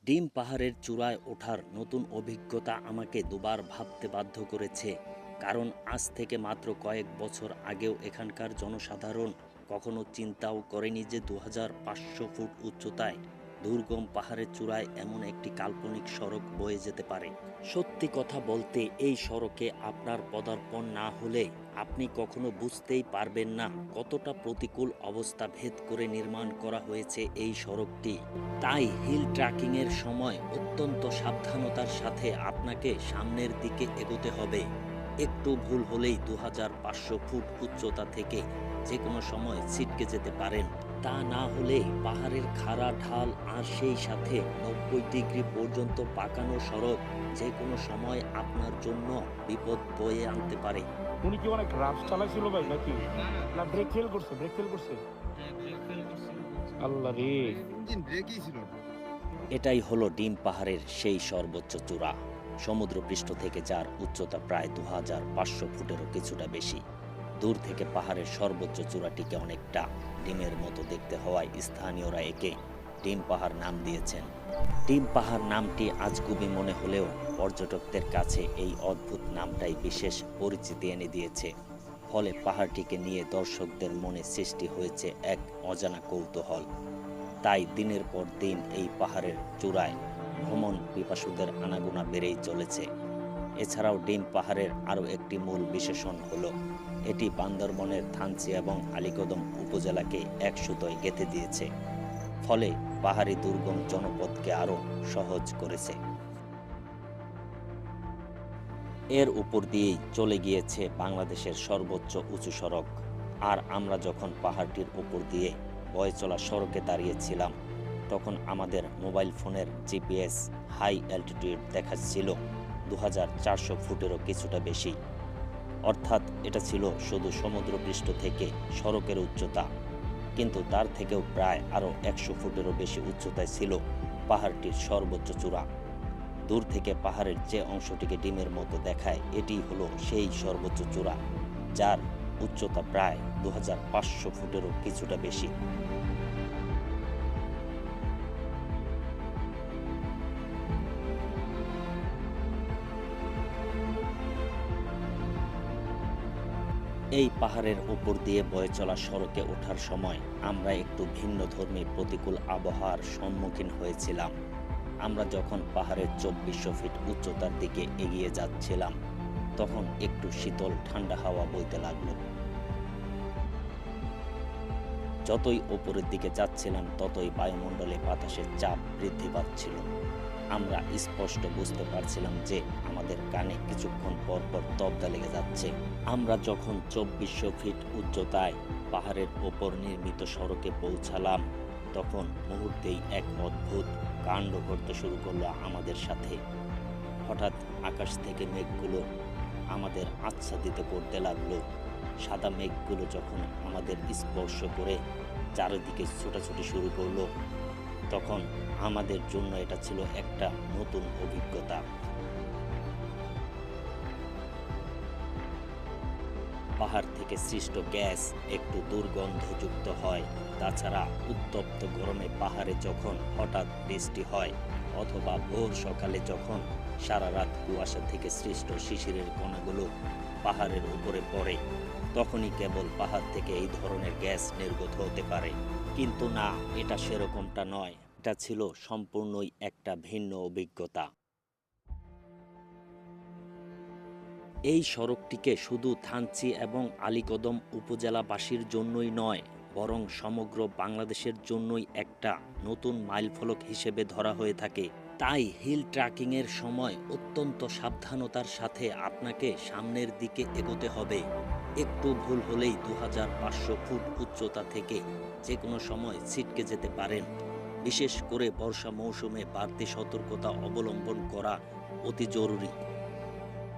ডিম পাহাড়ের চূড়ায় ওঠার নতুন অভিজ্ঞতা আমাকে দুবার ভাবতে বাধ্য করেছে। কারণ আজ থেকে মাত্র কয়েক বছর আগেও এখানকার জনসাধারণ কখনো চিন্তাও করেনি যে 2500 ফুট উচ্চতায় দুর্গম পাহাড়ের চূড়ায় এমন একটি কাল্পনিক সড়ক বয়ে যেতে পারে। সত্যি কথা বলতে এই সড়কে আপনার পদার্পণ না হলে আপনি কখনো বুঝতেই পারবেন না কতটা প্রতিকূল অবস্থা ভেদ করে নির্মাণ করা হয়েছে এই সড়কটি। তাই হিল ট্র্যাকিংয়ের সময় অত্যন্ত সাবধানতার সাথে আপনাকে সামনের দিকে এগোতে হবে। একটু ভুল হলেই 2500 ফুট উচ্চতা থেকে যে কোনো সময় ছিটকে যেতে পারেন। তা না হলে পাহাড়ের খাড়া ঢাল আর সেই সাথে 90 ডিগ্রি পর্যন্ত পাকানো সড়ক যে কোনো সময় আপনার জন্য বিপদ বয়ে আনতে পারে। উনি কি অনেক রাফ চালাইছিল ভাই নাকি? না, না, না ব্রেক ফেল করছে, ব্রেক ফেল করছে। হ্যাঁ, ব্রেক ফেল করছিল বলছে। আল্লাহ রে। ইঞ্জিন ব্রেকই ছিল না। এটাই হলো ডিম পাহাড়ের সেই সর্বোচ্চ চূড়া, সমুদ্রপৃষ্ঠ থেকে যার উচ্চতা প্রায় 2500 ফুটেরও কিছুটা বেশি। দূর থেকে পাহাড়ের সর্বোচ্চ চূড়াটিকে অনেকটা ডিমের মতো দেখতে হওয়ায় স্থানীয়রা একে ডিম পাহাড় নাম দিয়েছেন। ডিম পাহাড় নামটি আজগুবি মনে হলেও পর্যটকদের কাছে এই অদ্ভুত নামটাই বিশেষ পরিচিতি এনে দিয়েছে। ফলে পাহাড়টিকে নিয়ে দর্শকদের মনে সৃষ্টি হয়েছে এক অজানা কৌতূহল। তাই দিনের পর দিন এই পাহাড়ের চূড়ায় ভ্রমণ পিপাসুদের আনাগোনা বেড়েই চলেছে। এছাড়াও ডিম পাহাড়ের আরও একটি মূল বিশেষণ হলো এটি বান্দরবনের থানচি এবং আলীকদম উপজেলাকে এক সুতোয় গেঁথে দিয়েছে। ফলে পাহাড়ি দুর্গম জনপদকে আরও সহজ করেছে। এর উপর দিয়েই চলে গিয়েছে বাংলাদেশের সর্বোচ্চ উঁচু সড়ক। আর আমরা যখন পাহাড়টির উপর দিয়ে বয়ে চলা সড়কে দাঁড়িয়েছিলাম তখন আমাদের মোবাইল ফোনের জিপিএস হাই অ্যালটিটিউড দেখাচ্ছিল 2400 ফুটেরও কিছুটা বেশি। অর্থাৎ এটা ছিল শুধু সমুদ্রপৃষ্ঠ থেকে সড়কের উচ্চতা, কিন্তু তার থেকেও প্রায় আরও 100 ফুটেরও বেশি উচ্চতায় ছিল পাহাড়টির সর্বোচ্চ চূড়া। দূর থেকে পাহাড়ের যে অংশটিকে ডিমের মতো দেখায় এটি হলো সেই সর্বোচ্চ চূড়া, যার উচ্চতা প্রায় 2500 ফুটেরও কিছুটা বেশি। এই পাহাড়ের উপর দিয়ে বয়ে চলা সড়কে ওঠার সময় আমরা একটু ভিন্নধর্মী প্রতিকূল আবহাওয়ার সম্মুখীন হয়েছিলাম। আমরা যখন পাহাড়ের 2400 ফিট উচ্চতার দিকে এগিয়ে যাচ্ছিলাম তখন একটু শীতল ঠান্ডা হাওয়া বইতে লাগলো। যতই উপরের দিকে যাচ্ছিলাম ততই বায়ুমণ্ডলে বাতাসের চাপ বৃদ্ধি পাচ্ছিল। আমরা স্পষ্ট বুঝতে পারছিলাম যে আমাদের কানে কিছুক্ষণ পর পর তবদা লেগে যাচ্ছে। আমরা যখন 2400 ফিট উচ্চতায় পাহাড়ের ওপর নির্মিত সড়কে পৌঁছালাম তখন মুহূর্তেই এক অদ্ভুত কাণ্ড ঘটতে শুরু করলো আমাদের সাথে। হঠাৎ আকাশ থেকে মেঘগুলো আমাদের আচ্ছাদিত করতে লাগলো। সাদা মেঘগুলো যখন আমাদের স্পর্শ করে চারিদিকে ছোটাছুটি শুরু করলো তখন আমাদের জন্য এটা ছিল একটা নতুন অভিজ্ঞতা। পাহাড় থেকে সৃষ্ট গ্যাস একটু দুর্গন্ধযুক্ত হয়। তাছাড়া উত্তপ্ত গরমে পাহাড়ে যখন হঠাৎ বৃষ্টি হয় অথবা ভোর সকালে যখন সারা রাত কুয়াশা থেকে সৃষ্ট শিশিরের কণাগুলো পাহাড়ের উপরে পড়ে তখনই কেবল পাহাড় থেকে এই ধরনের গ্যাস নির্গত হতে পারে। কিন্তু না, এটা সেরকমটা নয়। এটা ছিল সম্পূর্ণই একটা ভিন্ন অভিজ্ঞতা। এই সড়কটিকে শুধু থানচি এবং আলীকদম উপজেলাবাসীর জন্যই নয় বরং সমগ্র বাংলাদেশের জন্যই একটা নতুন মাইলফলক হিসেবে ধরা হয়ে থাকে। তাই হিল ট্র্যাকিংয়ের সময় অত্যন্ত সাবধানতার সাথে আপনাকে সামনের দিকে এগোতে হবে। একটু ভুল হলেই 2500 ফুট উচ্চতা থেকে যে কোনো সময় ছিটকে যেতে পারেন। বিশেষ করে বর্ষা মৌসুমে বাড়তি সতর্কতা অবলম্বন করা অতি জরুরি।